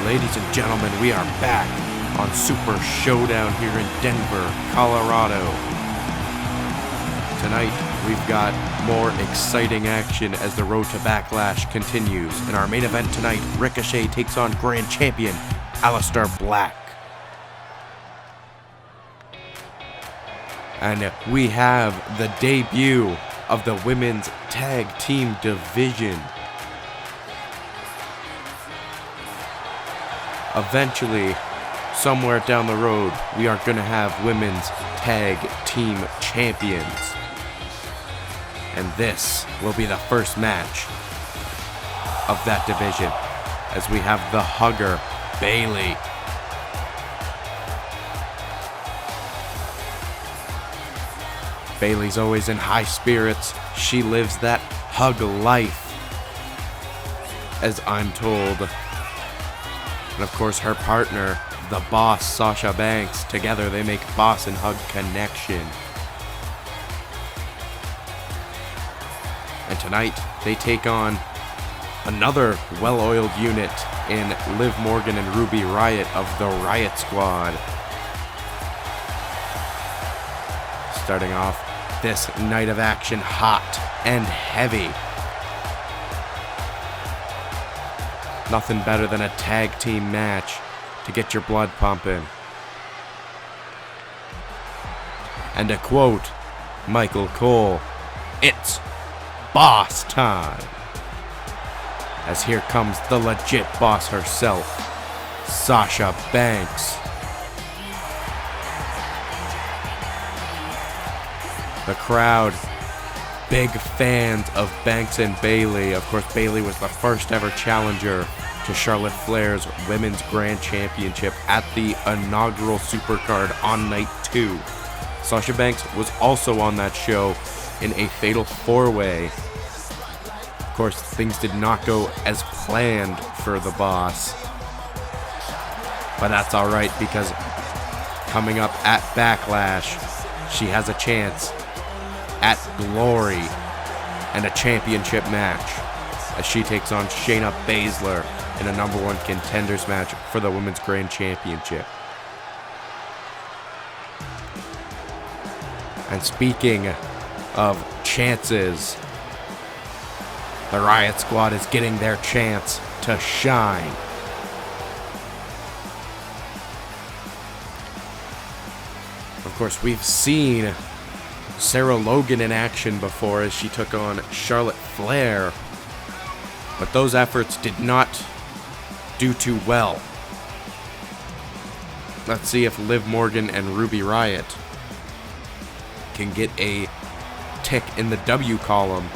Ladies and gentlemen, we are back on Super Showdown here in Denver, Colorado. Tonight, we've got more exciting action as the road to Backlash continues. In our main event tonight, Ricochet takes on Grand Champion Aleister Black. And we have the debut of the women's tag team division. Eventually, somewhere down the road, we are going to have women's tag team champions. And this will be the first match of that division, as we have the Hugger, Bayley. Bayley's always in high spirits. She lives that hug life, as I'm told. And of course, her partner, the Boss, Sasha Banks. Together, they make Boss and Hug Connection. And tonight, they take on another well-oiled unit in Liv Morgan and Ruby Riott of the Riott Squad. Starting off this night of action hot and heavy. Nothing better than a tag team match to get your blood pumping. And to quote Michael Cole, "It's boss time." As here comes the legit boss herself, Sasha Banks. The crowd, big fans of Banks and Bayley. Of course, Bayley was the first ever challenger to Charlotte Flair's Women's Grand Championship at the inaugural Supercard on night 2. Sasha Banks was also on that show in a fatal 4-way. Of course, things did not go as planned for the boss. But that's alright, because coming up at Backlash, she has a chance at glory and a championship match as she takes on Shayna Baszler in a number 1 contenders match for the Women's Grand Championship. And speaking of chances, the Riott Squad is getting their chance to shine. Of course, we've seen Sarah Logan in action before as she took on Charlotte Flair, but those efforts did not do too well. Let's see if Liv Morgan and Ruby Riott can get a tick in the W column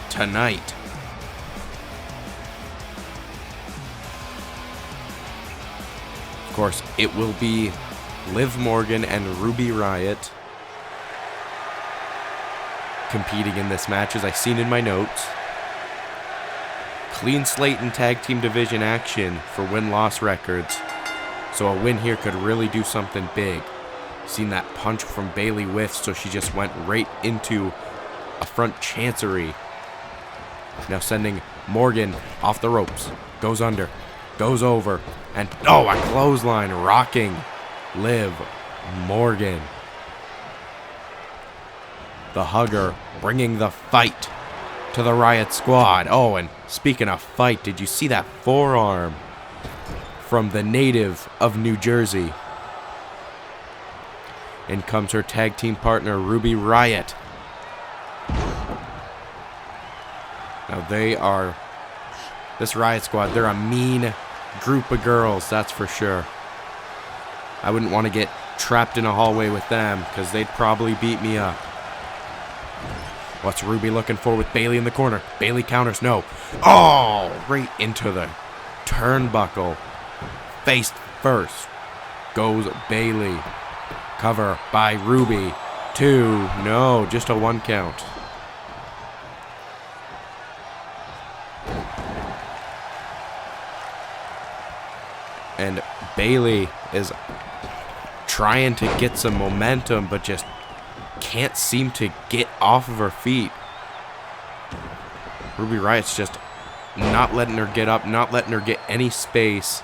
tonight. Of course, it will be Liv Morgan and Ruby Riott competing in this match, as I've seen in my notes. Clean slate and tag team division action for win-loss records, so a win here could really do something big. Seen that punch from Bayley whiff, so she just went right into a front chancery. Now sending Morgan off the ropes. Goes under, goes over, and a clothesline rocking Liv Morgan. The Hugger bringing the fight to the Riott Squad. Oh, and speaking of fight, did you see that forearm from the native of New Jersey? In comes her tag team partner, Ruby Riott. Now this Riott Squad, they're a mean group of girls, that's for sure. I wouldn't want to get trapped in a hallway with them, because they'd probably beat me up. What's Ruby looking for with Bayley in the corner? Bayley counters, no. Oh, right into the turnbuckle. Face first goes Bayley. Cover by Ruby. 2, no, just a 1 count. And Bayley is trying to get some momentum, but just can't seem to get off of her feet. Ruby Riott's just not letting her get up, not letting her get any space.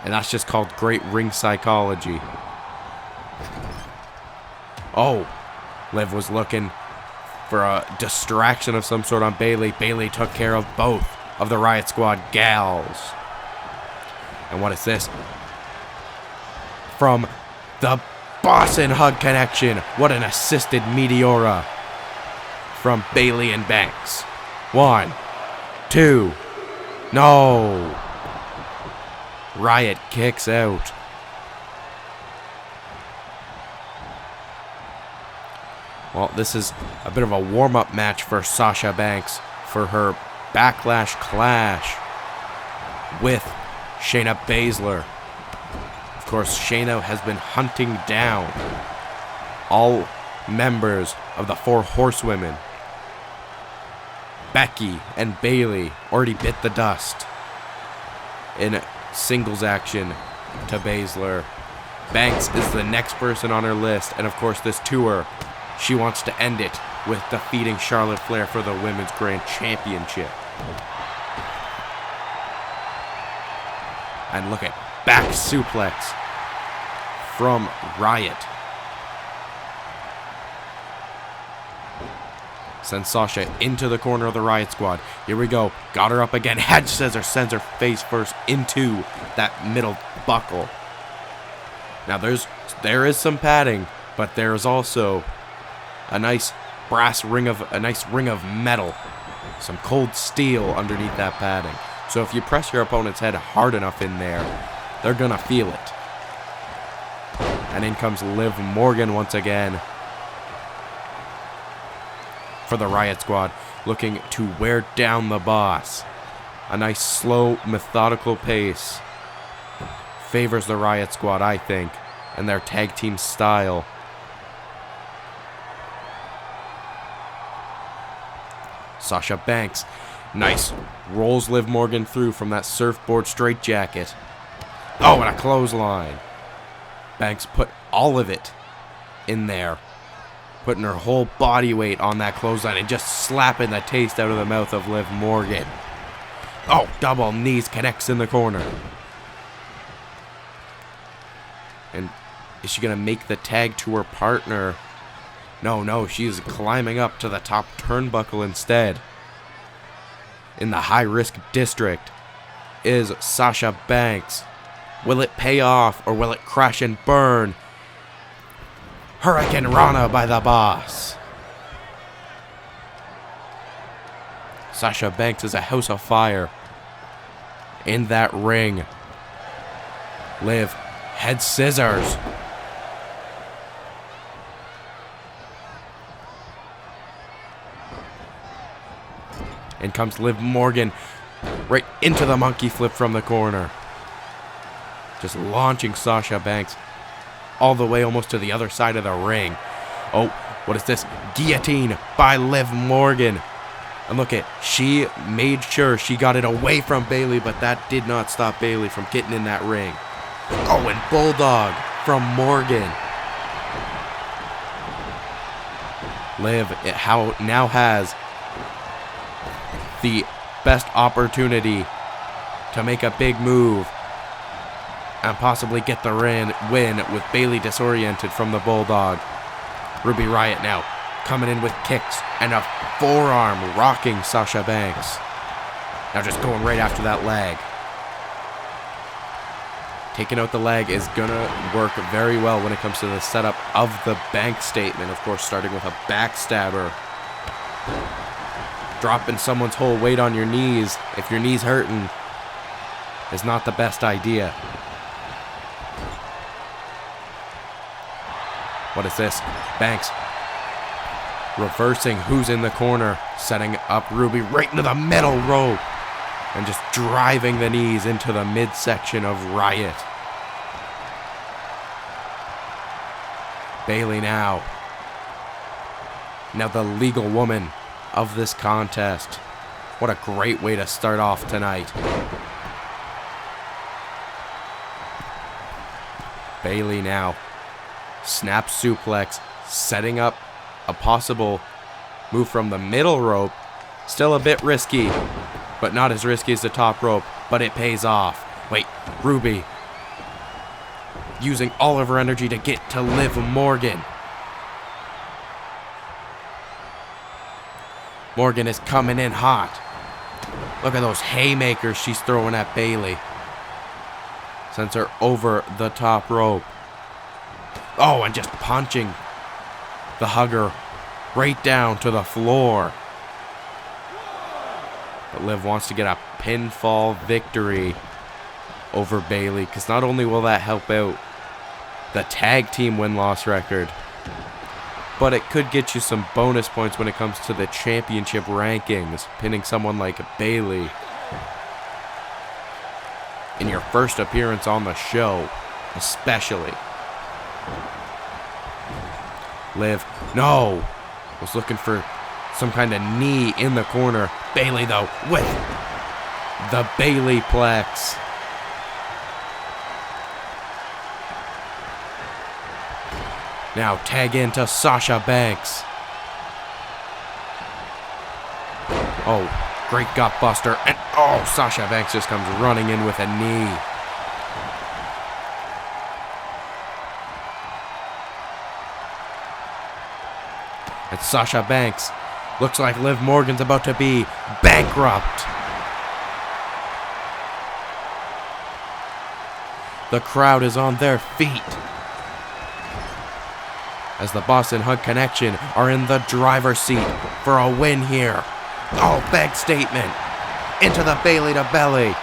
And that's just called great ring psychology. Oh, Liv was looking for a distraction of some sort on Bayley. Bayley took care of both of the Riot Squad gals. And what is this? From the Boston Hug Connection. What an assisted Meteora from Bayley and Banks. 1, 2. No. Riot kicks out. Well, this is a bit of a warm-up match for Sasha Banks for her Backlash clash with Shayna Baszler. Of course, Shayna has been hunting down all members of the 4 Horsewomen. Becky and Bayley already bit the dust in singles action to Baszler. Banks is the next person on her list, and of course this tour, she wants to end it with defeating Charlotte Flair for the Women's Grand Championship. And look at back suplex from Riot. Sends Sasha into the corner of the Riot Squad. Here we go. Got her up again. Head scissor sends her face first into that middle buckle. Now there is some padding, but there is also a nice ring of metal, some cold steel underneath that padding. So if you press your opponent's head hard enough in there, they're gonna feel it. And in comes Liv Morgan once again for the Riot Squad, looking to wear down the boss. A nice slow, methodical pace favors the Riot Squad, I think, and their tag team style. Sasha Banks, nice, rolls Liv Morgan through from that surfboard straitjacket. Oh, and a clothesline. Banks put all of it in there, putting her whole body weight on that clothesline and just slapping the taste out of the mouth of Liv Morgan. Oh, double knees connects in the corner. And is she going to make the tag to her partner? No, she's climbing up to the top turnbuckle instead. In the high-risk district is Sasha Banks. Will it pay off or will it crash and burn? Hurricane Rana by the boss. Sasha Banks is a house of fire in that ring. Liv, head scissors. In comes Liv Morgan right into the monkey flip from the corner. Just launching Sasha Banks all the way almost to the other side of the ring. Oh, what is this? Guillotine by Liv Morgan. And look at, she made sure she got it away from Bayley, but that did not stop Bayley from getting in that ring. Oh, and Bulldog from Morgan. Liv now has the best opportunity to make a big move and possibly get the win with Bayley disoriented from the Bulldog. Ruby Riott now coming in with kicks and a forearm rocking Sasha Banks. Now just going right after that leg. Taking out the leg is going to work very well when it comes to the setup of the Bank statement. Of course, starting with a backstabber. Dropping someone's whole weight on your knees if your knee's hurting is not the best idea. What is this? Banks reversing who's in the corner, setting up Ruby right into the middle rope and just driving the knees into the midsection of Riot. Bayley now the legal woman of this contest. What a great way to start off tonight. Bayley now snap suplex, setting up a possible move from the middle rope. Still a bit risky, but not as risky as the top rope, but it pays off. Wait, Ruby using all of her energy to get to Liv Morgan. Morgan is coming in hot. Look at those haymakers she's throwing at Bayley. Sends her over the top rope. Oh, and just punching the hugger right down to the floor. But Liv wants to get a pinfall victory over Bayley, because not only will that help out the tag team win-loss record, but it could get you some bonus points when it comes to the championship rankings, pinning someone like Bayley in your first appearance on the show, especially. Liv, no, was looking for some kind of knee in the corner. Bayley, though, with the Bayley Plex. Now tag into Sasha Banks. Oh, great gut buster. And oh, Sasha Banks just comes running in with a knee. And Sasha Banks looks like Liv Morgan's about to be bankrupt. The crowd is on their feet as the Boston Hug Connection are in the driver's seat for a win here. Oh, big statement. Into the Bayley to belly.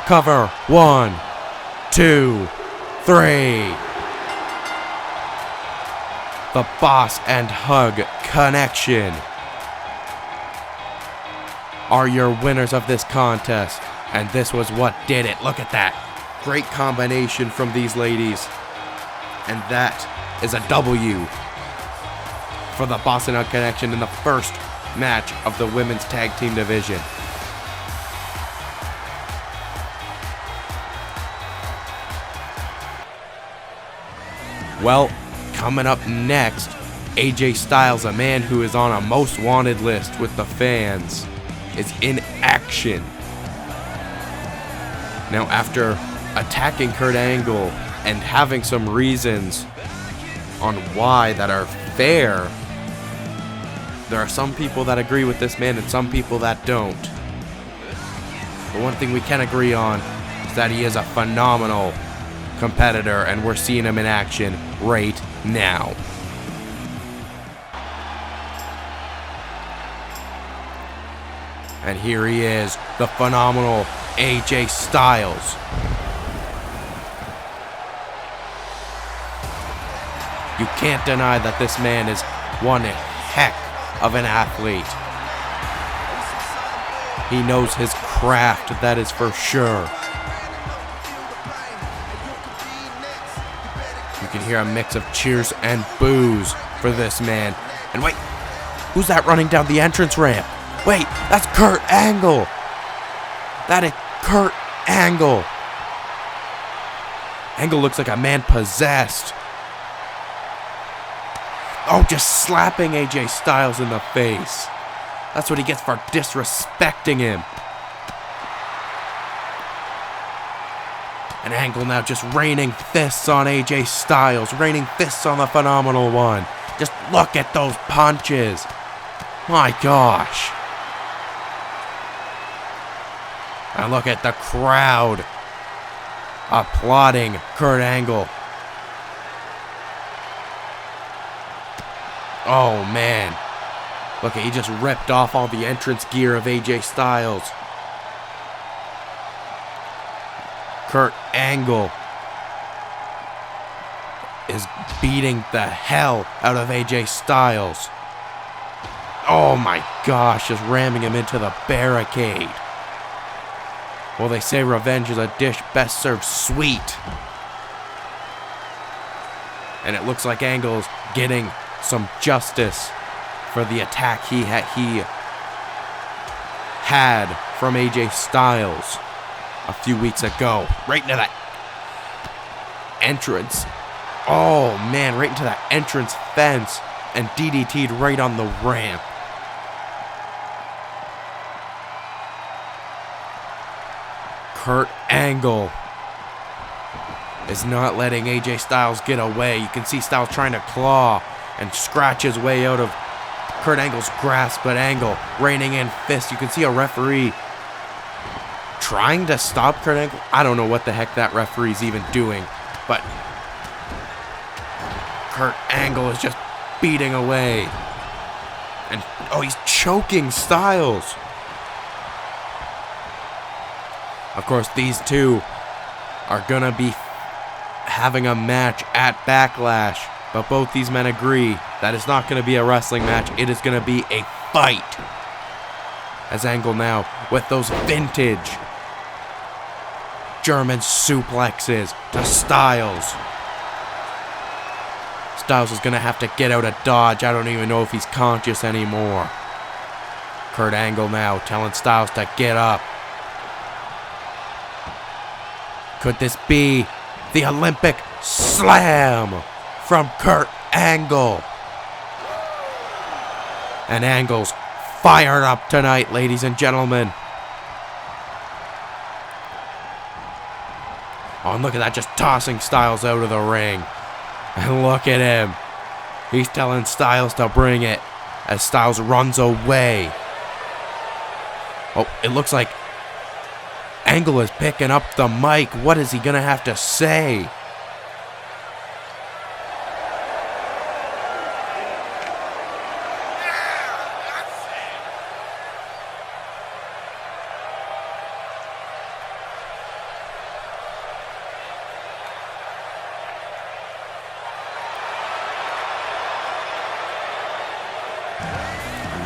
Cover. 1, 2, 3. The Boss and Hug Connection are your winners of this contest. And this was what did it. Look at that. Great combination from these ladies. And that is a W for the Boston Hug Connection in the first match of the women's tag team division. Well, coming up next, AJ Styles, a man who is on a most wanted list with the fans, is in action. Now, after attacking Kurt Angle and having some reasons on why that are fair, there are some people that agree with this man and some people that don't. But one thing we can agree on is that he is a phenomenal competitor, and we're seeing him in action right now. And here he is, the phenomenal AJ Styles. You can't deny that this man is one heck of an athlete. He knows his craft, that is for sure. You can hear a mix of cheers and boos for this man. And wait, who's that running down the entrance ramp? Wait, that's Kurt Angle. That is Kurt Angle. Angle looks like a man possessed. Oh, just slapping AJ Styles in the face. That's what he gets for disrespecting him. And Angle now just raining fists on AJ Styles, raining fists on the Phenomenal One. Just look at those punches. My gosh. And look at the crowd applauding Kurt Angle. Oh man. Look, he just ripped off all the entrance gear of AJ Styles. Kurt Angle is beating the hell out of AJ Styles. Oh my gosh, just ramming him into the barricade. Well, they say revenge is a dish best served sweet. And it looks like Angle's getting some justice for the attack he had from AJ Styles a few weeks ago. Right into that entrance. Oh man, right into that entrance fence and DDT'd right on the ramp. Kurt Angle is not letting AJ Styles get away. You can see Styles trying to claw and scratch his way out of Kurt Angle's grasp, but Angle reining in fist. You can see a referee trying to stop Kurt Angle. I don't know what the heck that referee's even doing, but Kurt Angle is just beating away. And, oh, he's choking Styles. Of course, these two are going to be having a match at Backlash, but both these men agree that it's not going to be a wrestling match. It is going to be a fight. As Angle now with those vintage German suplexes to Styles. Styles is going to have to get out of dodge. I don't even know if he's conscious anymore. Kurt Angle now telling Styles to get up. Could this be the Olympic Slam from Kurt Angle? And Angle's fired up tonight, ladies and gentlemen. Oh, and look at that, just tossing Styles out of the ring. And look at him. He's telling Styles to bring it as Styles runs away. Oh, it looks like Angle is picking up the mic. What is he going to have to say?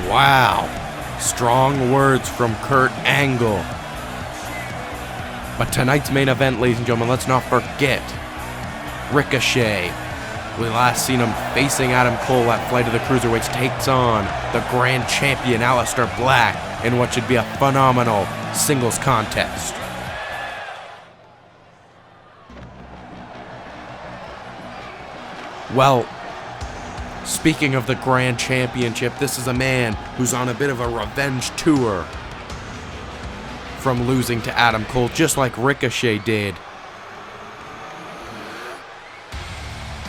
Wow. Strong words from Kurt Angle. But tonight's main event, ladies and gentlemen, let's not forget Ricochet. We last seen him facing Adam Cole at Flight of the Cruiserweights, takes on the Grand Champion Aleister Black in what should be a phenomenal singles contest. Well, speaking of the Grand Championship, this is a man who's on a bit of a revenge tour from losing to Adam Cole, just like Ricochet did.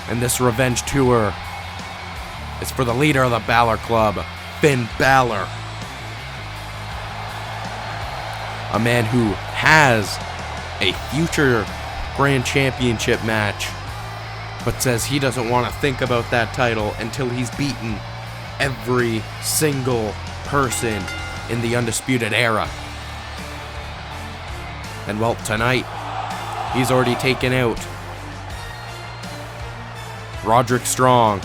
And this revenge tour is for the leader of the Balor Club, Finn Balor. A man who has a future Grand Championship match, but says he doesn't want to think about that title until he's beaten every single person in the Undisputed Era. And well, tonight, he's already taken out Roderick Strong.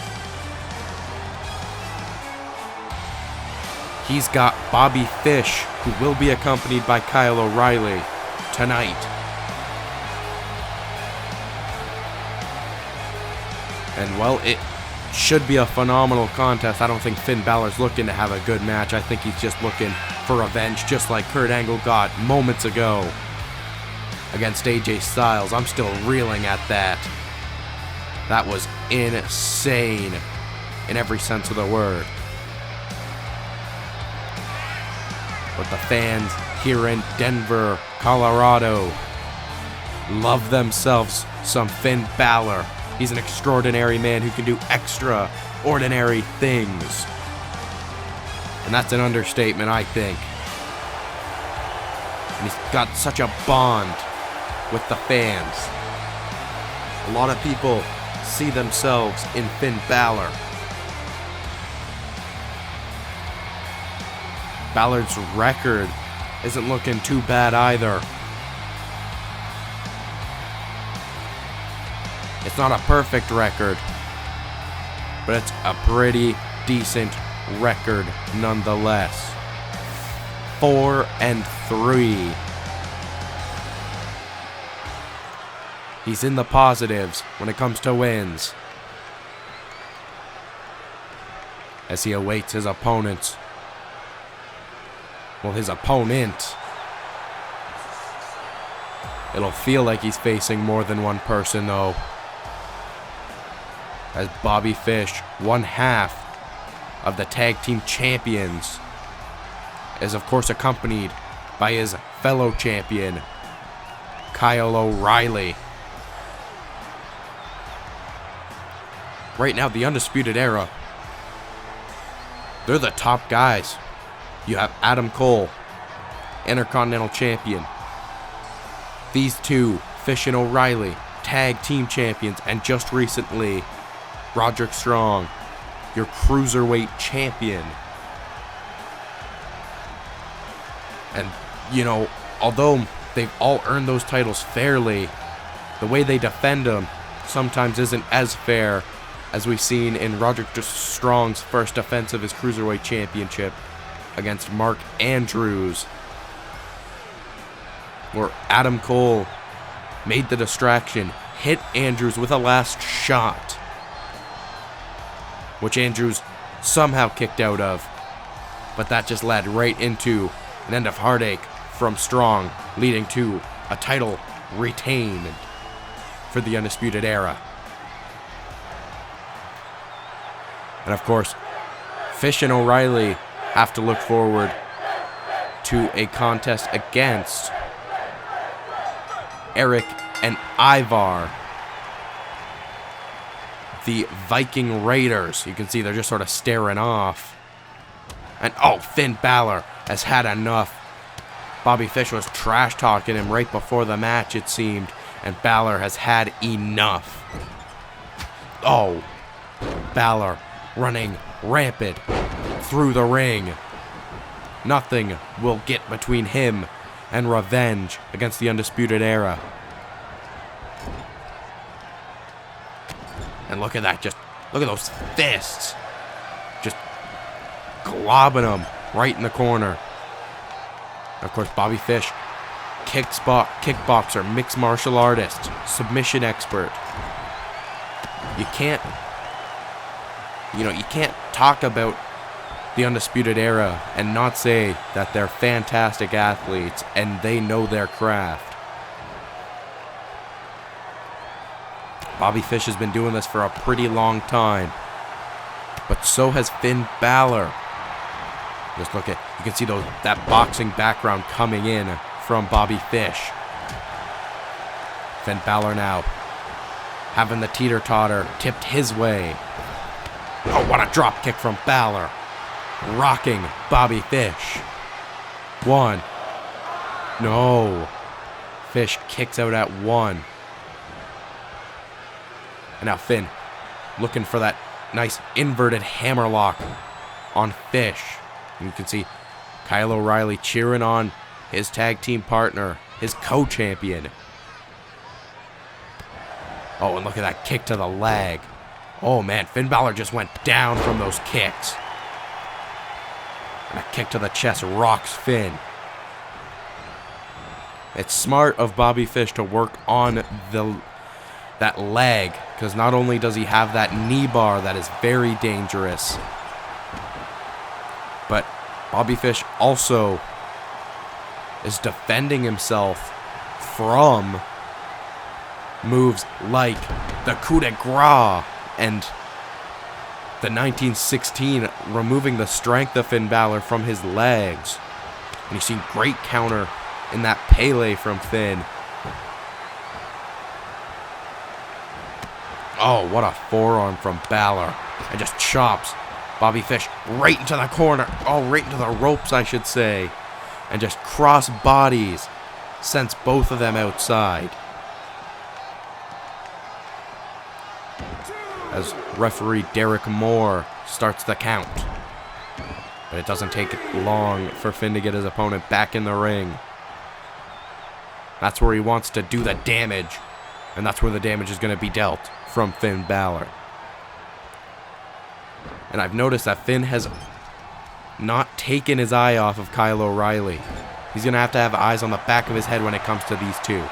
He's got Bobby Fish, who will be accompanied by Kyle O'Reilly tonight. And well, it should be a phenomenal contest. I don't think Finn Balor's looking to have a good match. I think he's just looking for revenge, just like Kurt Angle got moments ago against AJ Styles. I'm still reeling at that. That was insane in every sense of the word. But the fans here in Denver, Colorado, love themselves some Finn Balor. He's an extraordinary man who can do extraordinary things. And that's an understatement, I think. And he's got such a bond with the fans. A lot of people see themselves in Finn Balor. Balor's record isn't looking too bad either. It's not a perfect record, but it's a pretty decent record nonetheless. 4-3. He's in the positives when it comes to wins, as he awaits his opponents. Well, his opponent. It'll feel like he's facing more than one person, though, as Bobby Fish, one half of the tag team champions, is of course accompanied by his fellow champion, Kyle O'Reilly. Right now, the Undisputed Era, they're the top guys. You have Adam Cole, Intercontinental Champion. These two, Fish and O'Reilly, Tag Team Champions. And just recently, Roderick Strong, your Cruiserweight Champion. And, you know, although they've all earned those titles fairly, the way they defend them sometimes isn't as fair as we've seen in Roderick Strong's first defense of his Cruiserweight Championship against Mark Andrews, where Adam Cole made the distraction, hit Andrews with a last shot, which Andrews somehow kicked out of, but that just led right into an end of heartache from Strong, leading to a title retained for the Undisputed Era. And of course, Fish and O'Reilly have to look forward to a contest against Eric and Ivar, the Viking Raiders. You can see they're just sort of staring off. And oh, Finn Balor has had enough. Bobby Fish was trash talking him right before the match, it seemed, and Balor has had enough. Oh, Balor running rampant through the ring. Nothing will get between him and revenge against the Undisputed Era. And look at that, just look at those fists. Just globbing them right in the corner. Of course, Bobby Fish, kickboxer, mixed martial artist, submission expert. You can't talk about the Undisputed Era and not say that they're fantastic athletes and they know their craft. Bobby Fish has been doing this for a pretty long time, but so has Finn Balor. Just look at, you can see that boxing background coming in from Bobby Fish. Finn Balor now having the teeter-totter tipped his way. Oh, what a drop kick from Balor. Rocking Bobby Fish. One. No. Fish kicks out at one. And now Finn looking for that nice inverted hammerlock on Fish. And you can see Kyle O'Reilly cheering on his tag team partner, his co-champion. Oh, and look at that kick to the leg. Oh man, Finn Balor just went down from those kicks. And a kick to the chest rocks Finn. It's smart of Bobby Fish to work on that leg, because not only does he have that knee bar that is very dangerous, but Bobby Fish also is defending himself from moves like the coup de grace and the 1916, removing the strength of Finn Balor from his legs. And you see great counter in that Pele from Finn. Oh, what a forearm from Balor. And just chops Bobby Fish right into the corner. Oh, right into the ropes, I should say. And just cross bodies. Sends both of them outside. As referee Derek Moore starts the count. But it doesn't take long for Finn to get his opponent back in the ring. That's where he wants to do the damage. And that's where the damage is going to be dealt from Finn Balor. And I've noticed that Finn has not taken his eye off of Kyle O'Reilly. He's going to have eyes on the back of his head when it comes to these two.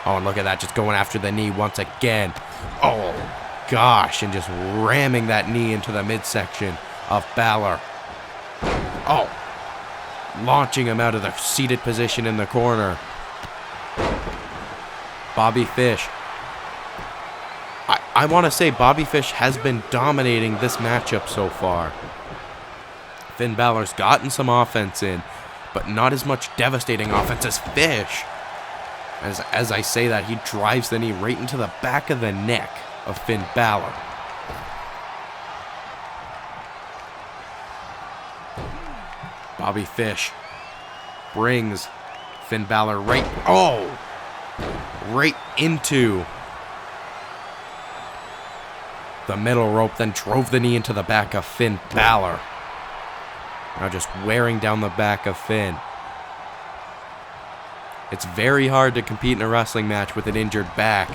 Oh, and look at that, just going after the knee once again. Oh, gosh, and just ramming that knee into the midsection of Balor. Oh, launching him out of the seated position in the corner. Bobby Fish. I want to say Bobby Fish has been dominating this matchup so far. Finn Balor's gotten some offense in, but not as much devastating offense as Fish. As I say that, he drives the knee right into the back of the neck of Finn Balor. Bobby Fish brings Finn Balor right into the middle rope, then drove the knee into the back of Finn Balor. Now just wearing down the back of Finn. It's very hard to compete in a wrestling match with an injured back,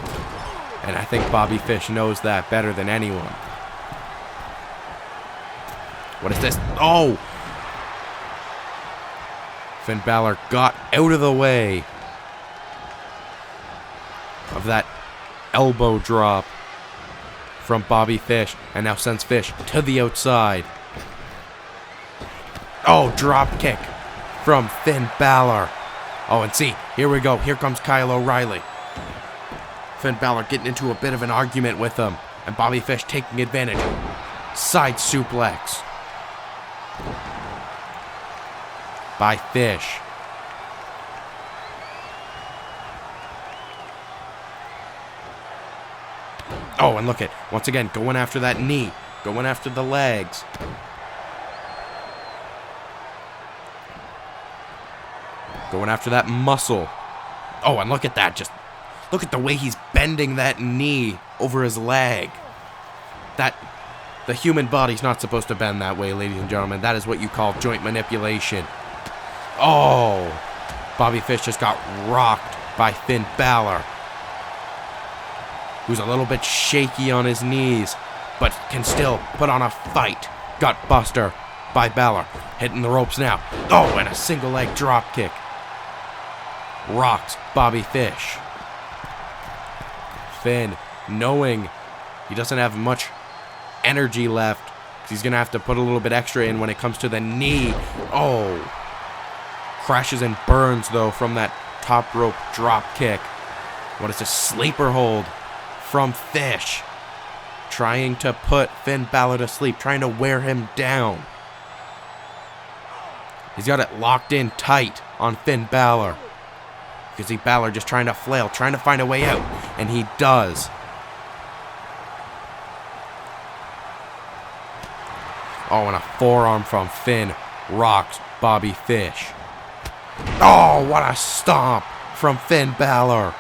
and I think Bobby Fish knows that better than anyone. What is this? Oh! Finn Balor got out of the way of that elbow drop from Bobby Fish, and now sends Fish to the outside. Oh, drop kick from Finn Balor. Oh, and see, here we go. Here comes Kyle O'Reilly. Finn Balor getting into a bit of an argument with him, and Bobby Fish taking advantage. Side suplex by Fish. Oh, and look at, once again, going after that knee, going after the legs. Going after that muscle. Oh, and look at that. Just look at the way he's bending that knee over his leg. The human body's not supposed to bend that way, ladies and gentlemen. That is what you call joint manipulation. Oh, Bobby Fish just got rocked by Finn Balor, who's a little bit shaky on his knees, but can still put on a fight. Gut buster by Balor. Hitting the ropes now. Oh, and a single leg drop kick. Rocks Bobby Fish. Finn, knowing he doesn't have much energy left, he's going to have to put a little bit extra in when it comes to the knee. Oh. Crashes and burns, though, from that top rope drop kick. What is this? Sleeper hold from Fish. Trying to put Finn Balor to sleep. Trying to wear him down. He's got it locked in tight on Finn Balor. You can see Balor just trying to flail, trying to find a way out. And he does. Oh, and a forearm from Finn rocks Bobby Fish. Oh, what a stomp from Finn Balor.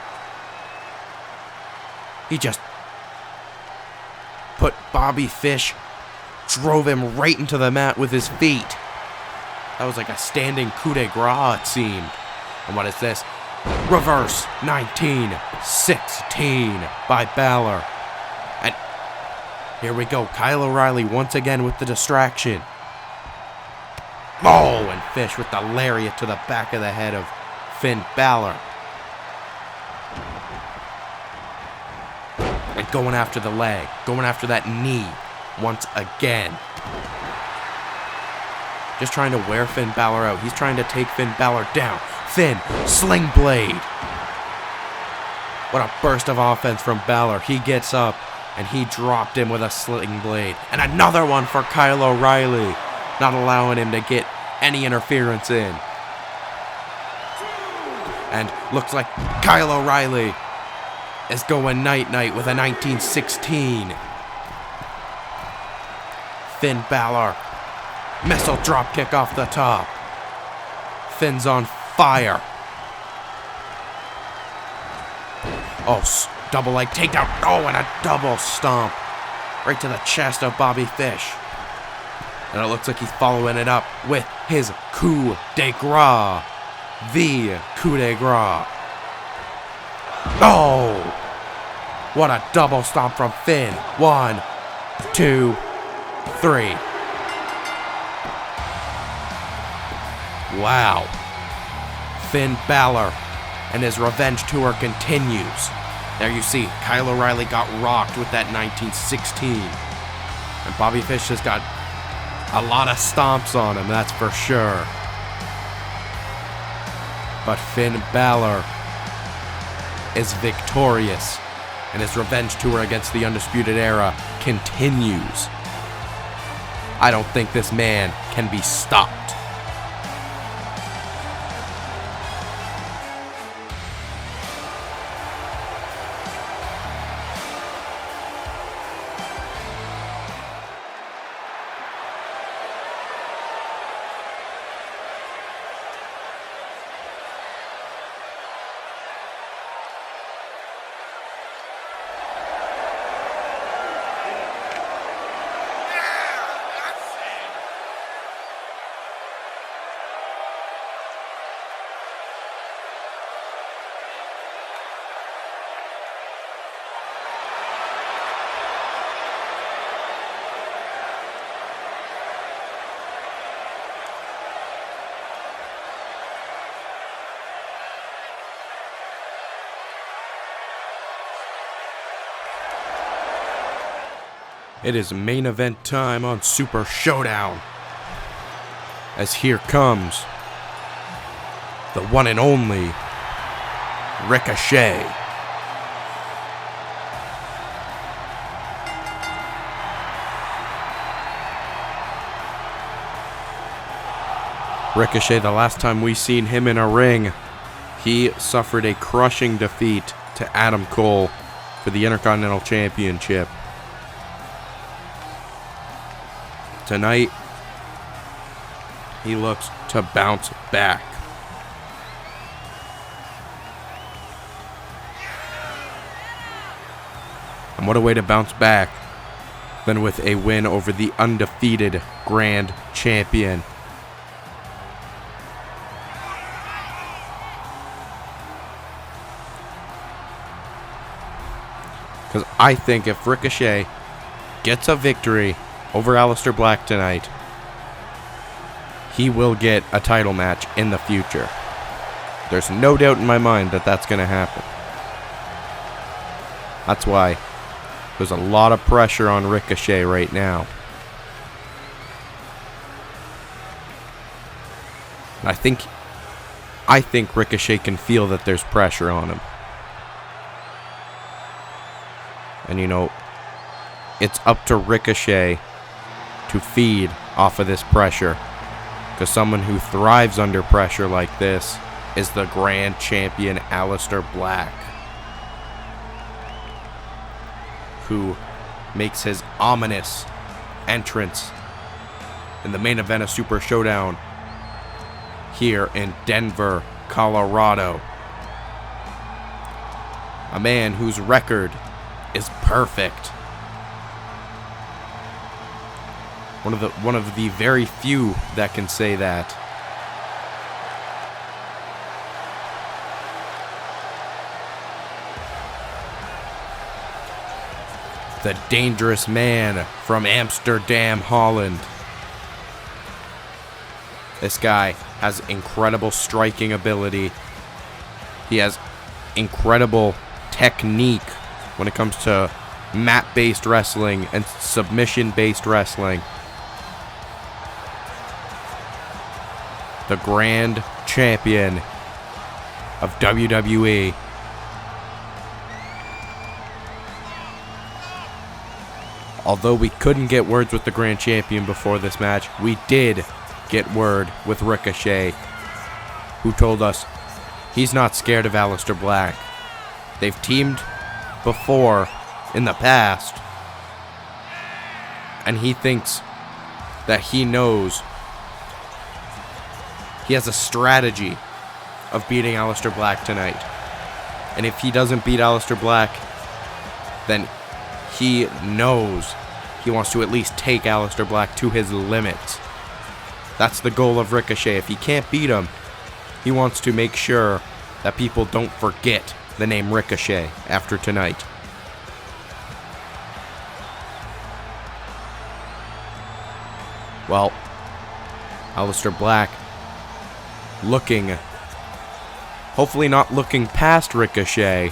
He just put Bobby Fish, drove him right into the mat with his feet. That was like a standing coup de grace, it seemed. And what is this? Reverse 1916 by Balor. And here we go. Kyle O'Reilly once again with the distraction. Oh, and Fish with the lariat to the back of the head of Finn Balor. And going after the leg. Going after that knee once again. Just trying to wear Finn Balor out. He's trying to take Finn Balor down. Finn, sling blade. What a burst of offense from Balor. He gets up and he dropped him with a sling blade. And another one for Kyle O'Reilly. Not allowing him to get any interference in. And looks like Kyle O'Reilly is going night-night with a 1916. Finn Balor. Missile drop kick off the top. Finn's on fire. Oh, double leg takedown. Oh, and a double stomp right to the chest of Bobby Fish. And it looks like he's following it up with his coup de grace. The coup de grace. Oh! What a double stomp from Finn. 1, 2, 3. Wow. Finn Balor and his revenge tour continues. There you see, Kyle O'Reilly got rocked with that 1916. And Bobby Fish has got a lot of stomps on him, that's for sure. But Finn Balor is victorious, and his revenge tour against the Undisputed Era continues. I don't think this man can be stopped. It is main event time on Super Showdown. As here comes the one and only Ricochet. Ricochet, the last time we seen him in a ring, he suffered a crushing defeat to Adam Cole for the Intercontinental Championship. Tonight, he looks to bounce back. And what a way to bounce back than with a win over the undefeated Grand Champion. Because I think if Ricochet gets a victory over Aleister Black tonight, he will get a title match in the future. There's no doubt in my mind that that's going to happen. That's why there's a lot of pressure on Ricochet right now. And I think Ricochet can feel that there's pressure on him. And you know, it's up to Ricochet to feed off of this pressure. Because someone who thrives under pressure like this is the Grand Champion Aleister Black, who makes his ominous entrance in the main event of Super Showdown here in Denver, Colorado. A man whose record is perfect. One of the very few that can say that. The dangerous man from Amsterdam, Holland. This guy has incredible striking ability. He has incredible technique when it comes to mat-based wrestling and submission-based wrestling. The Grand Champion of WWE. Although we couldn't get words with the Grand Champion before this match, we did get word with Ricochet, who told us he's not scared of Aleister Black. They've teamed before in the past, and he thinks that he knows he has a strategy of beating Aleister Black tonight. And if he doesn't beat Aleister Black, then he knows he wants to at least take Aleister Black to his limits. That's the goal of Ricochet. If he can't beat him, he wants to make sure that people don't forget the name Ricochet after tonight. Well, Aleister Black hopefully not looking past Ricochet,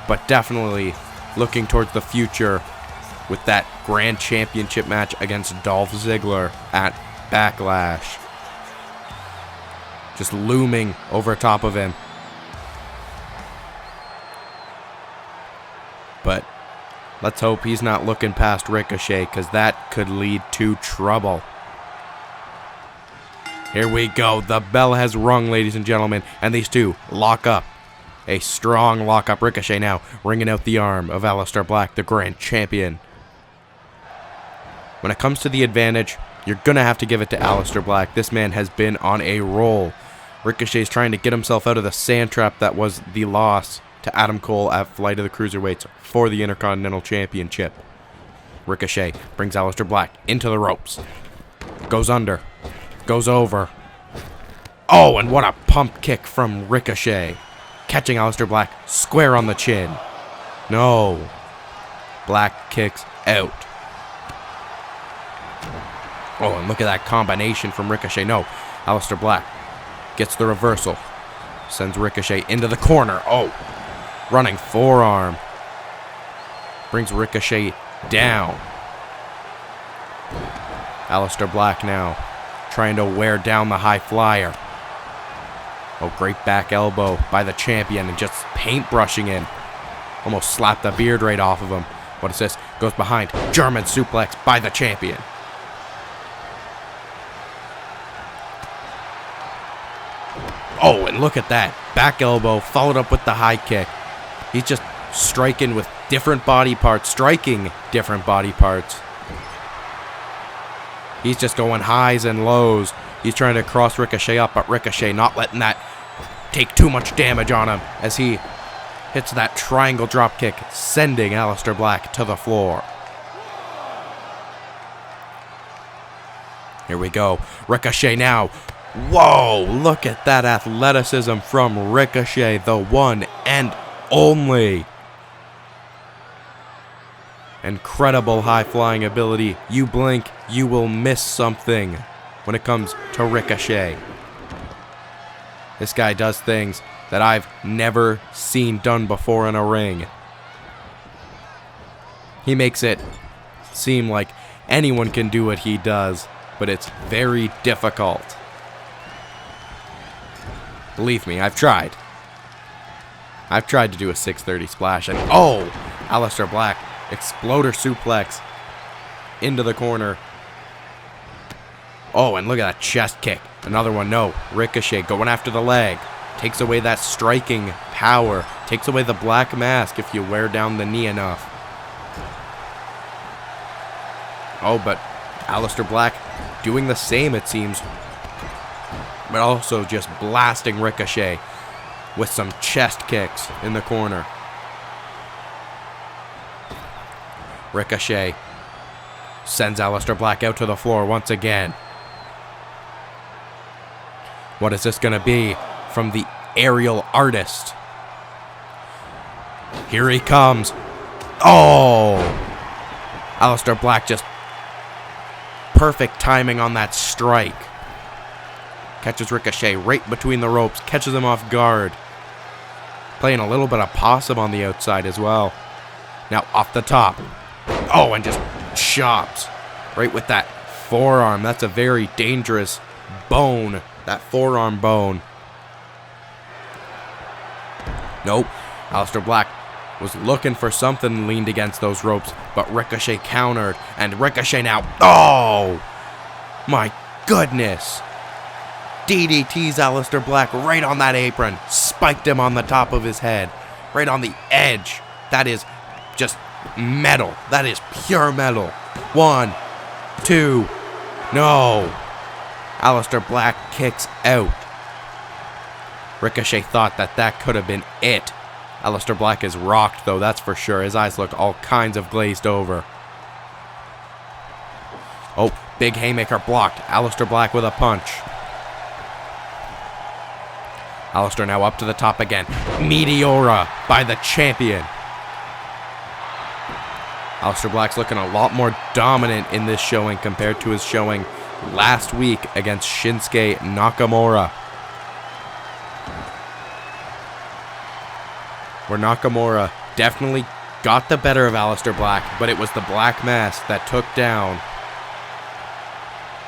but definitely looking towards the future with that Grand Championship match against Dolph Ziggler at Backlash. Just looming over top of him. But let's hope he's not looking past Ricochet, because that could lead to trouble. Here we go. The bell has rung, ladies and gentlemen, and these two lock up. A strong lock-up. Ricochet now ringing out the arm of Aleister Black, the Grand Champion. When it comes to the advantage, you're going to have to give it to Aleister Black. This man has been on a roll. Ricochet's trying to get himself out of the sand trap that was the loss to Adam Cole at Flight of the Cruiserweights for the Intercontinental Championship. Ricochet brings Aleister Black into the ropes. Goes under. Goes over. Oh, and what a pump kick from Ricochet. Catching Aleister Black square on the chin. No. Black kicks out. Oh, and look at that combination from Ricochet. No. Aleister Black gets the reversal. Sends Ricochet into the corner. Oh. Running forearm. Brings Ricochet down. Aleister Black now trying to wear down the high flyer. Oh, great back elbow by the champion and just paintbrushing in. Almost slapped the beard right off of him. What is this? Goes behind. German suplex by the champion. Oh, and look at that. Back elbow followed up with the high kick. He's just striking with different body parts. Striking different body parts. He's just going highs and lows. He's trying to cross Ricochet up, but Ricochet not letting that take too much damage on him as he hits that triangle drop kick, sending Aleister Black to the floor. Here we go. Ricochet now. Whoa, look at that athleticism from Ricochet, the one and only. Incredible high-flying ability. You blink, you will miss something when it comes to Ricochet. This guy does things that I've never seen done before in a ring. He makes it seem like anyone can do what he does, but it's very difficult. Believe me, I've tried. I've tried to do a 630 splash, and oh! Aleister Black, exploder suplex into the corner. Oh, and look at that chest kick. Another one, no. Ricochet going after the leg. Takes away that striking power. Takes away the black mask if you wear down the knee enough. Oh, but Aleister Black doing the same, it seems. But also just blasting Ricochet with some chest kicks in the corner. Ricochet sends Aleister Black out to the floor once again. What is this going to be from the aerial artist? Here he comes. Oh! Aleister Black just perfect timing on that strike. Catches Ricochet right between the ropes. Catches him off guard. Playing a little bit of possum on the outside as well. Now off the top. Oh, and just chops. Right with that forearm. That's a very dangerous bone. That forearm bone. Nope. Aleister Black was looking for something, leaned against those ropes, but Ricochet countered. And Ricochet now. Oh! My goodness. DDTs Aleister Black right on that apron. Spiked him on the top of his head. Right on the edge. That is just metal. That is pure metal. 1, 2. No. Aleister Black kicks out. Ricochet thought that could have been it. Aleister Black is rocked, though, that's for sure. His eyes look all kinds of glazed over. Oh, big haymaker blocked. Aleister Black with a punch. Aleister now up to the top again. Meteora by the champion. Aleister Black's looking a lot more dominant in this showing compared to his showing last week against Shinsuke Nakamura. Where Nakamura definitely got the better of Aleister Black, but it was the Black Mask that took down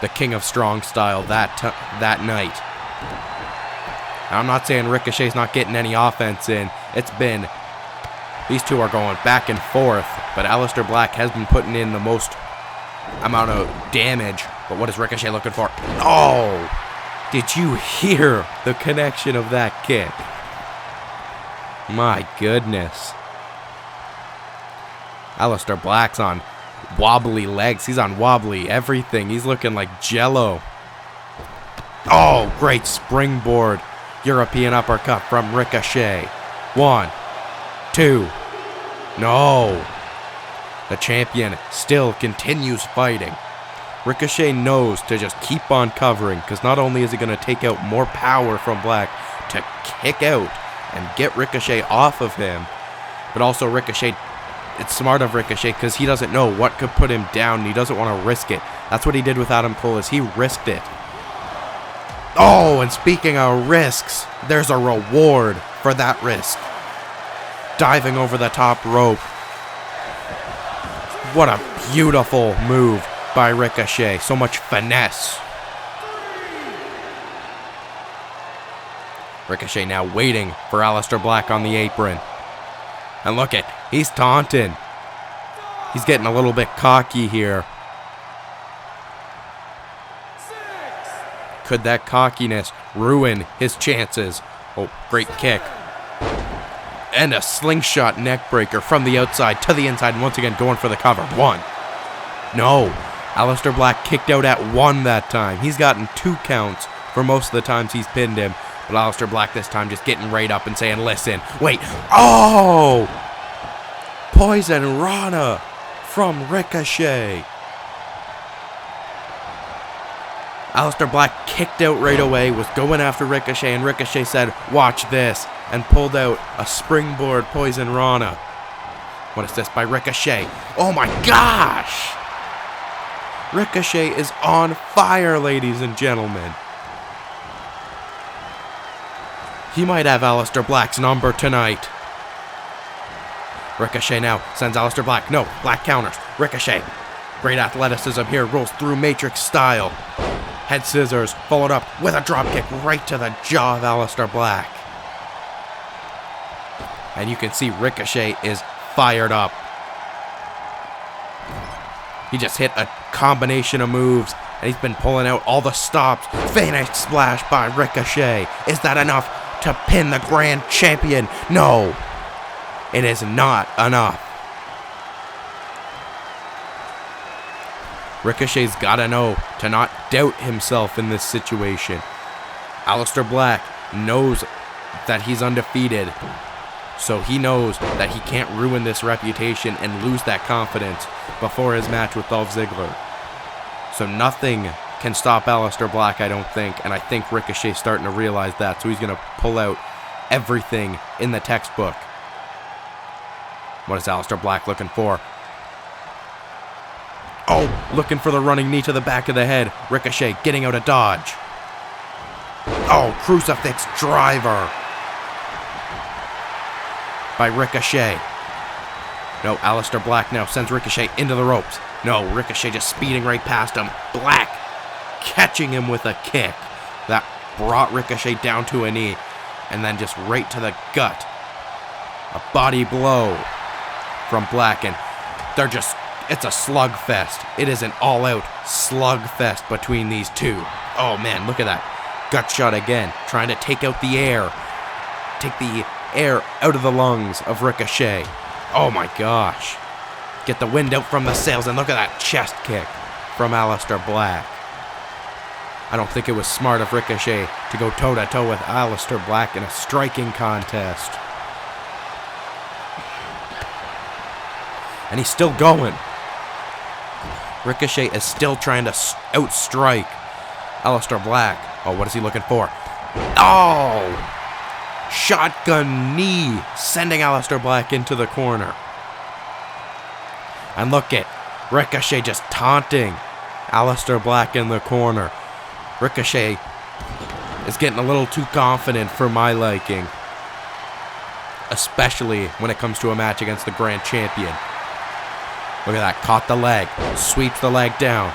the King of Strong Style that night. I'm not saying Ricochet's not getting any offense in. It's been... These two are going back and forth, but Aleister Black has been putting in the most amount of damage. But what is Ricochet looking for? Oh! Did you hear the connection of that kick? My goodness. Aleister Black's on wobbly legs. He's on wobbly everything. He's looking like Jello. Oh, great springboard. European uppercut from Ricochet. 1, 2. No. The champion still continues fighting. Ricochet knows to just keep on covering, because not only is he going to take out more power from Black to kick out and get Ricochet off of him, but also Ricochet, it's smart of Ricochet because he doesn't know what could put him down and he doesn't want to risk it. That's what he did with Adam Cole, is he risked it. Oh, and speaking of risks, there's a reward for that risk. Diving over the top rope. What a beautiful move by Ricochet. So much finesse. Ricochet now waiting for Aleister Black on the apron. And look it, he's taunting. He's getting a little bit cocky here. Could that cockiness ruin his chances? Oh, great kick. And a slingshot neckbreaker from the outside to the inside. And once again, going for the cover. 1. No. Aleister Black kicked out at 1 that time. He's gotten 2 counts for most of the times he's pinned him. But Aleister Black this time just getting right up and saying, listen, wait. Oh! Poison Rana from Ricochet. Aleister Black kicked out right away, was going after Ricochet, and Ricochet said, watch this, and pulled out a springboard Poison Rana. What is this by Ricochet? Oh my gosh! Ricochet is on fire, ladies and gentlemen. He might have Aleister Black's number tonight. Ricochet now sends Aleister Black. No, Black counters. Ricochet. Great athleticism here, rolls through Matrix style. Head scissors, followed up with a dropkick right to the jaw of Aleister Black. And you can see Ricochet is fired up. He just hit a combination of moves, and he's been pulling out all the stops. Phoenix Splash by Ricochet. Is that enough to pin the Grand Champion? No, it is not enough. Ricochet's gotta know to not doubt himself in this situation. Aleister Black knows that he's undefeated, so he knows that he can't ruin this reputation and lose that confidence before his match with Dolph Ziggler. So nothing can stop Aleister Black, I don't think, and I think Ricochet's starting to realize that, so he's gonna pull out everything in the textbook. What is Aleister Black looking for? Oh, looking for the running knee to the back of the head. Ricochet getting out of dodge. Oh, crucifix driver by Ricochet. No, Aleister Black now sends Ricochet into the ropes. No, Ricochet just speeding right past him. Black catching him with a kick that brought Ricochet down to a knee and then just right to the gut. A body blow from Black, and it's a slugfest. It is an all-out slugfest between these two. Oh man, look at that. Gut shot again, trying to take out the air. Take the air out of the lungs of Ricochet. Oh my gosh. Get the wind out from the sails, and look at that chest kick from Aleister Black. I don't think it was smart of Ricochet to go toe-to-toe with Aleister Black in a striking contest. And he's still going. Ricochet is still trying to outstrike Aleister Black. Oh, what is he looking for? Oh! Shotgun knee, sending Aleister Black into the corner. And look at Ricochet just taunting Aleister Black in the corner. Ricochet is getting a little too confident for my liking, especially when it comes to a match against the Grand Champion. Look at that, caught the leg, sweeps the leg down.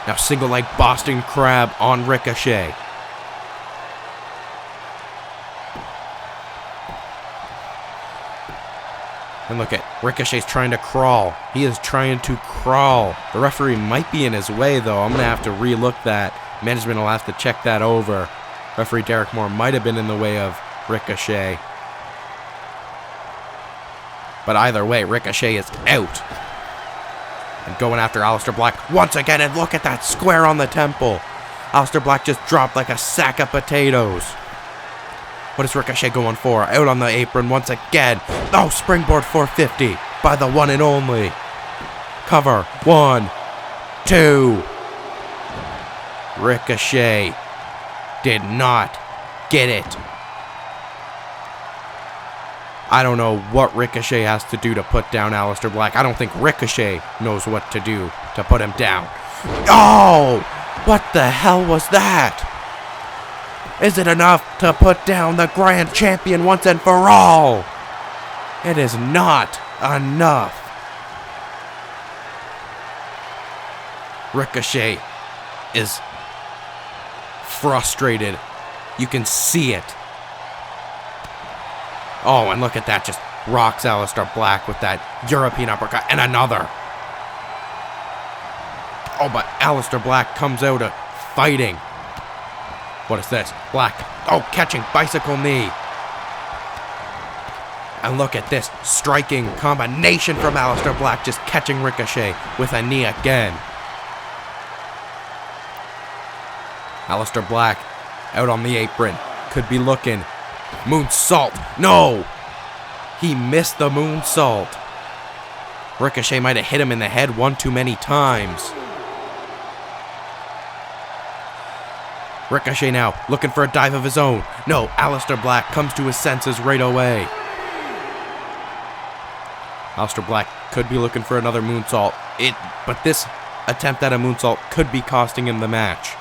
Now single leg Boston Crab on Ricochet. And look at Ricochet's trying to crawl. He is trying to crawl. The referee might be in his way though. I'm going to have to relook that. Management will have to check that over. Referee Derek Moore might have been in the way of Ricochet. But either way, Ricochet is out. And going after Aleister Black once again, and look at that square on the temple. Aleister Black just dropped like a sack of potatoes. What is Ricochet going for? Out on the apron once again. Oh, springboard 450 by the one and only. Cover. 1, 2. Ricochet did not get it. I don't know what Ricochet has to do to put down Aleister Black. I don't think Ricochet knows what to do to put him down. Oh! What the hell was that? Is it enough to put down the Grand Champion once and for all? It is not enough. Ricochet is frustrated. You can see it. Oh, and look at that. Just rocks Aleister Black with that European uppercut. And another. Oh, but Aleister Black comes out fighting. What is this? Black. Oh, catching bicycle knee. And look at this striking combination from Aleister Black, just catching Ricochet with a knee again. Aleister Black out on the apron. Could be looking. Moonsault. No! He missed the moonsault. Ricochet might have hit him in the head one too many times. Ricochet now looking for a dive of his own. No, Aleister Black comes to his senses right away. Aleister Black could be looking for another moonsault. But this attempt at a moonsault could be costing him the match.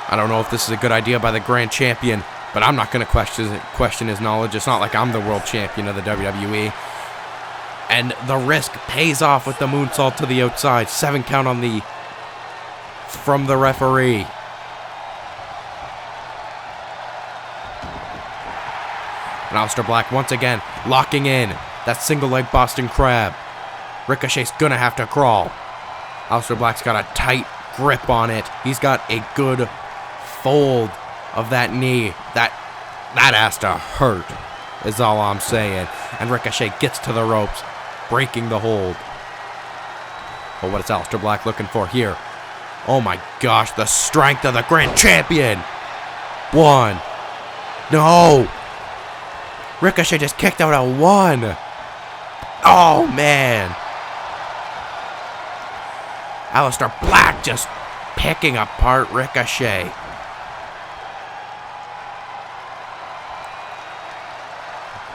I don't know if this is a good idea by the Grand Champion, but I'm not going to question his knowledge. It's not like I'm the World Champion of the WWE. And the risk pays off with the moonsault to the outside. 7 count from the referee. And Aleister Black once again locking in that single leg Boston Crab. Ricochet's gonna have to crawl. Aleister Black's got a tight grip on it. He's got a good fold of that knee. That has to hurt, is all I'm saying. And Ricochet gets to the ropes, breaking the hold. But what is Aleister Black looking for here? Oh my gosh, the strength of the Grand Champion. 1. No! Ricochet just kicked out a 1. Oh, man. Aleister Black just picking apart Ricochet.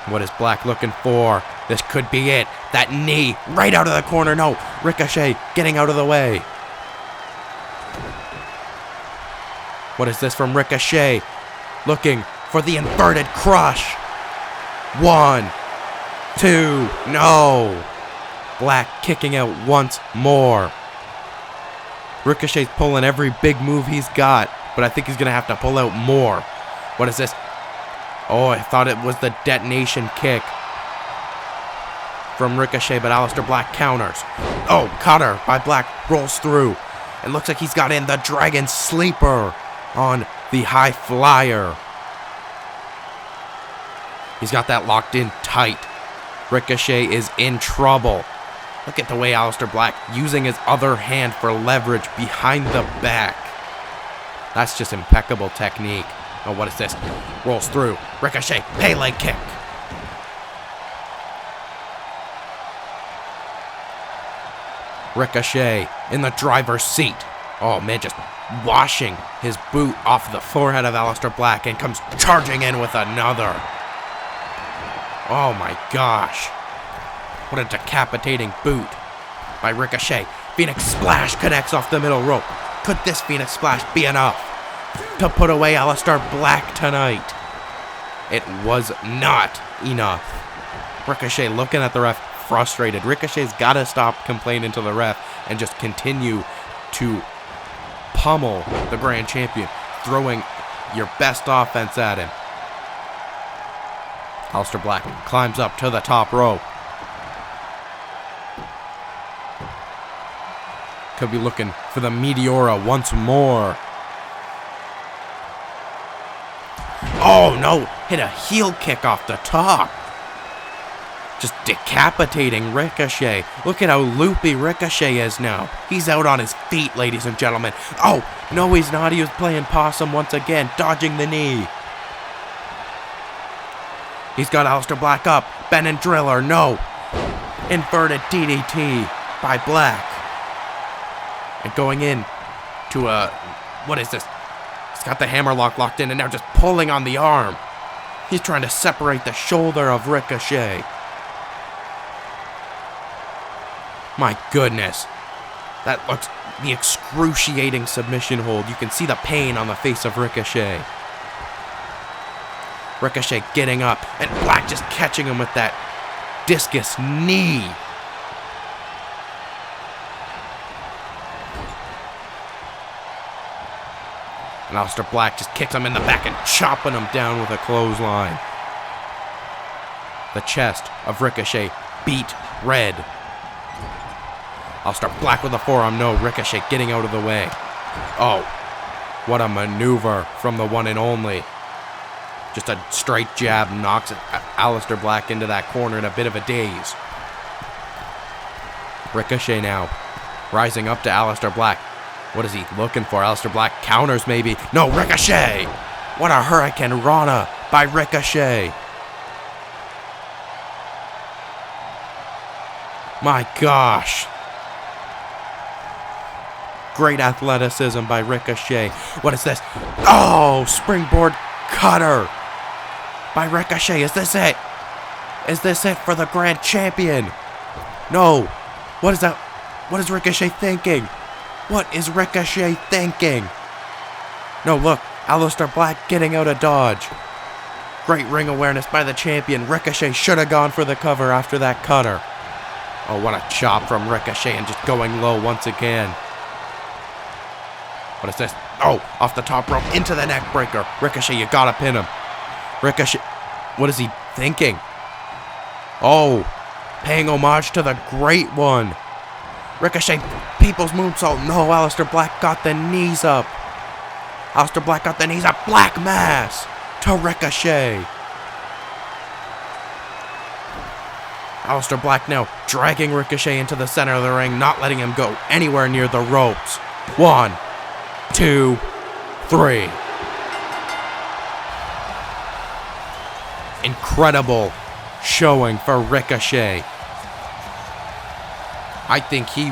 What is Black looking for? This could be it. That knee right out of the corner. No, Ricochet getting out of the way. What is this from Ricochet? Looking for the inverted crush. 1, 2, no. Black kicking out once more. Ricochet's pulling every big move he's got, but I think he's going to have to pull out more. What is this? Oh, I thought it was the detonation kick from Ricochet, but Aleister Black counters. Oh, cutter by Black, rolls through. It looks like he's got in the Dragon Sleeper on the High Flyer. He's got that locked in tight. Ricochet is in trouble. Look at the way Aleister Black using his other hand for leverage behind the back. That's just impeccable technique. Oh, what is this? Rolls through. Ricochet, Pele kick. Ricochet in the driver's seat. Oh man, just washing his boot off the forehead of Aleister Black and comes charging in with another. Oh my gosh. What a decapitating boot by Ricochet. Phoenix Splash connects off the middle rope. Could this Phoenix Splash be enough to put away Aleister Black tonight? It was not enough. Ricochet looking at the ref, frustrated. Ricochet's got to stop complaining to the ref and just continue to pummel the Grand Champion, throwing your best offense at him. Aleister Black climbs up to the top rope. Could be looking for the Meteora once more. Oh no, hit a heel kick off the top. Just decapitating Ricochet. Look at how loopy Ricochet is now. He's out on his feet, ladies and gentlemen. Oh, no he's not. He was playing possum once again, dodging the knee. He's got Aleister Black up. Ben and Driller, no. Inverted DDT by Black. And going in to what is this? He's got the hammerlock locked in and now just pulling on the arm. He's trying to separate the shoulder of Ricochet. My goodness. That looks the excruciating submission hold. You can see the pain on the face of Ricochet. Ricochet getting up, and Black just catching him with that discus knee. And Aleister Black just kicks him in the back and chopping him down with a clothesline. The chest of Ricochet beat red. Aleister Black with a forearm. No, Ricochet getting out of the way. Oh, what a maneuver from the one and only. Just a straight jab knocks Aleister Black into that corner in a bit of a daze. Ricochet now rising up to Aleister Black. What is he looking for? Aleister Black counters maybe. No, Ricochet! What a Hurricane Rana by Ricochet. My gosh. Great athleticism by Ricochet. What is this? Oh, springboard cutter by Ricochet. Is this it? Is this it for the Grand Champion? No. What is that? What is Ricochet thinking? What is Ricochet thinking? No, look. Aleister Black getting out of dodge. Great ring awareness by the champion. Ricochet should have gone for the cover after that cutter. Oh, what a chop from Ricochet and just going low once again. What is this? Oh, off the top rope into the neck breaker. Ricochet, you gotta pin him. Ricochet, what is he thinking? Oh, paying homage to the great one. Ricochet, people's moonsault. No, Aleister Black got the knees up. Aleister Black got the knees up. Black Mass to Ricochet. Aleister Black now dragging Ricochet into the center of the ring, not letting him go anywhere near the ropes. 1, 2, 3. Incredible showing for Ricochet. I think he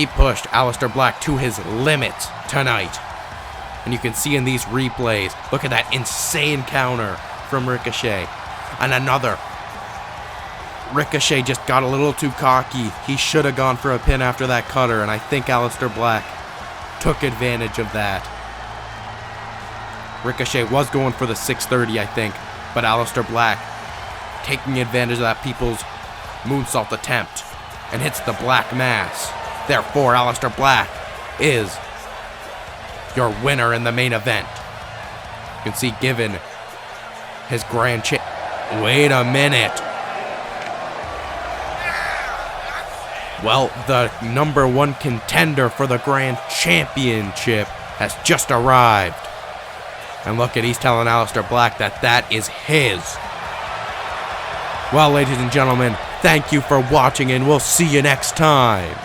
pushed Aleister Black to his limit tonight. And you can see in these replays, look at that insane counter from Ricochet. And another. Ricochet just got a little too cocky. He should have gone for a pin after that cutter, and I think Aleister Black took advantage of that. Ricochet was going for the 630, I think, but Aleister Black taking advantage of that people's moonsault attempt and hits the Black Mass. Therefore, Aleister Black is your winner in the main event. You can see given his grand Wait a minute. Well, the #1 contender for the Grand Championship has just arrived. And look at, he's telling Aleister Black that that is his. Well, ladies and gentlemen, thank you for watching, and we'll see you next time.